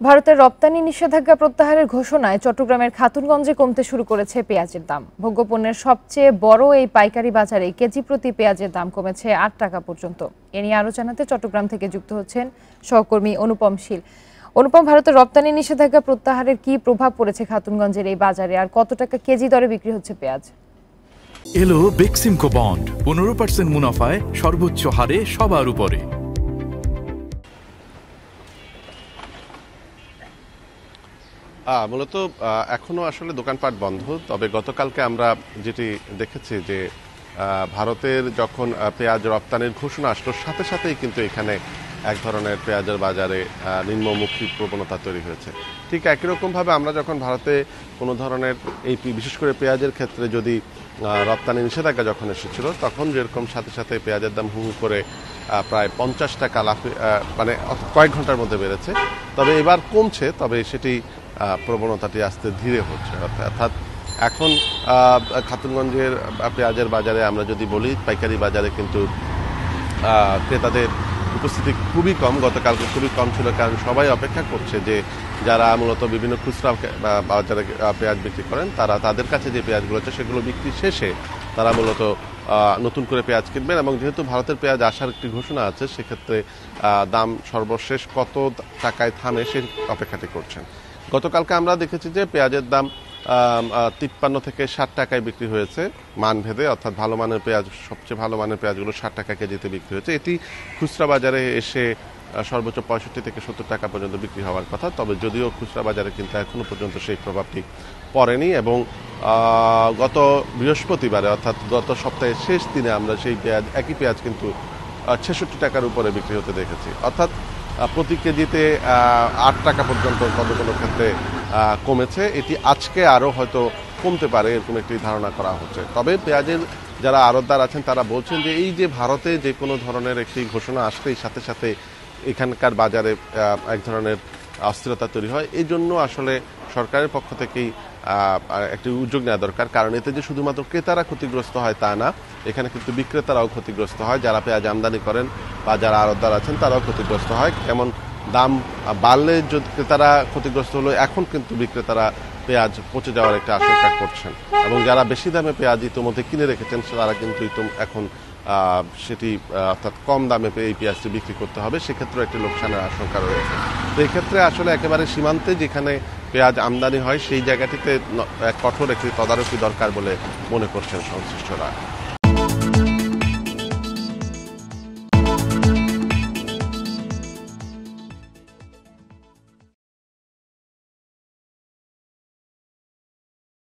ভারতের রপ্তানি নিষেধাজ্ঞা প্রত্যাহারের ঘোষণায় চট্টগ্রামের খাতুনগঞ্জে কমতে শুরু করেছে পেঁয়াজের দাম। ভোগ্যপণ্যের সবচেয়ে বড় এই পাইকারি বাজারে কেজি প্রতি পেঁয়াজের দাম কমেছে ৮ টাকা পর্যন্ত। এ নিয়ে আরো জানাতে চট্টগ্রাম থেকে যুক্ত হচ্ছেন সহকর্মী অনুপম শীল। অনুপম, ভারতের রপ্তানি নিষেধাজ্ঞা প্রত্যাহারের কি প্রভাব পড়েছে খাতুনগঞ্জের এই বাজারে, আর কত টাকা কেজি দরে বিক্রি হচ্ছে পেঁয়াজ? এলো বেক্সিমকো বন্ড 15% মুনাফায় সর্বোচ্চ হারে সবার উপরে। মূলত এখনো আসলে দোকানপাট বন্ধ, তবে গতকালকে আমরা যেটি দেখেছি যে ভারতের যখন পেঁয়াজ রপ্তানির ঘোষণা আসলো সাথে সাথেই কিন্তু এখানে এক ধরনের পেঁয়াজের বাজারে নিম্নমুখী প্রবণতা তৈরি হয়েছে। ঠিক একই রকমভাবে আমরা যখন ভারতে কোনো ধরনের এই বিশেষ করে পেঁয়াজের ক্ষেত্রে যদি রপ্তানি নিষেধাজ্ঞা যখন এসেছিল তখন যেরকম সাথে সাথে পেঁয়াজের দাম হু করে প্রায় 50 টাকা লাফে মানে কয়েক ঘন্টার মধ্যে বেড়েছে। তবে এবার কমছে, তবে সেটি প্রবণতাটি আস্তে ধীরে হচ্ছে। অর্থাৎ এখন খাতুনগঞ্জের পেঁয়াজের বাজারে আমরা যদি বলি পাইকারি বাজারে কিন্তু ক্রেতাদের উপস্থিতি খুবই কম। গতকালকে খুবই কম ছিল, কারণ সবাই অপেক্ষা করছে যে যারা মূলত বিভিন্ন খুচরা বাজারে পেঁয়াজ বিক্রি করেন তাদের কাছে যে পেঁয়াজগুলো আছে সেগুলো বিক্রি শেষে তারা মূলত নতুন করে পেঁয়াজ কিনবেন। এবং যেহেতু ভারতের পেঁয়াজ আসার একটি ঘোষণা আছে, সেক্ষেত্রে দাম সর্বশেষ কত টাকায় থামে সেই অপেক্ষাটি করছেন। গতকালকে আমরা দেখেছি যে পেঁয়াজের দাম 53 থেকে 60 টাকায় বিক্রি হয়েছে মানভেদে, অর্থাৎ ভালো মানের পেঁয়াজ, সবচেয়ে ভালো মানের পেঁয়াজগুলো 60 টাকা কেজিতে বিক্রি হয়েছে। এটি খুচরা বাজারে এসে সর্বোচ্চ 65 থেকে 70 টাকা পর্যন্ত বিক্রি হওয়ার কথা। তবে যদিও খুচরা বাজারে কিন্তু এখনো পর্যন্ত সেই প্রভাবটি পড়েনি। এবং গত বৃহস্পতিবারে অর্থাৎ গত সপ্তাহের শেষ দিনে আমরা সেই পেঁয়াজ একই পেঁয়াজ কিন্তু 66 টাকার উপরে বিক্রি হতে দেখেছি। অর্থাৎ প্রতি কেজিতে 8 টাকা পর্যন্ত কোনো কোনো ক্ষেত্রে কমেছে। এটি আজকে আরও হয়তো কমতে পারে, এরকম একটি ধারণা করা হচ্ছে। তবে পেঁয়াজের যারা আড়তদার আছেন তারা বলছেন যে এই যে ভারতে যে কোনো ধরনের একটি ঘোষণা আসলেই সাথে সাথে এখানকার বাজারে এক ধরনের অস্থিরতা তৈরি হয়, এই জন্য আসলে সরকারের পক্ষ থেকেই একটি উদ্যোগ নেওয়া দরকার। কারণ এতে যে শুধুমাত্র ক্রেতারা ক্ষতিগ্রস্ত হয় তা না, এখানে কিন্তু বিক্রেতারাও ক্ষতিগ্রস্ত হয়। যারা পেঁয়াজ আমদানি করেন বা যারা আড়তদার আছেন তারাও ক্ষতিগ্রস্ত হয়। কেমন দাম বাড়লে যদি ক্রেতারা ক্ষতিগ্রস্ত হলো, এখন কিন্তু বিক্রেতারা পেঁয়াজ পচে যাওয়ার একটা আশঙ্কা করছেন। এবং যারা বেশি দামে পেঁয়াজ ইতিমধ্যে কিনে রেখেছেন তারা কিন্তু এখন সেটি অর্থাৎ কম দামে এই পেঁয়াজটি বিক্রি করতে হবে, সেক্ষেত্রে একটি লোকসানের আশঙ্কা রয়েছে। তো এই ক্ষেত্রে আসলে একেবারে সীমান্তে যেখানে পেঁয়াজ আমদানি হয় সেই জায়গাটিতে কঠোর একটি তদারকি দরকার বলে মনে করছেন সংশ্লিষ্টরা।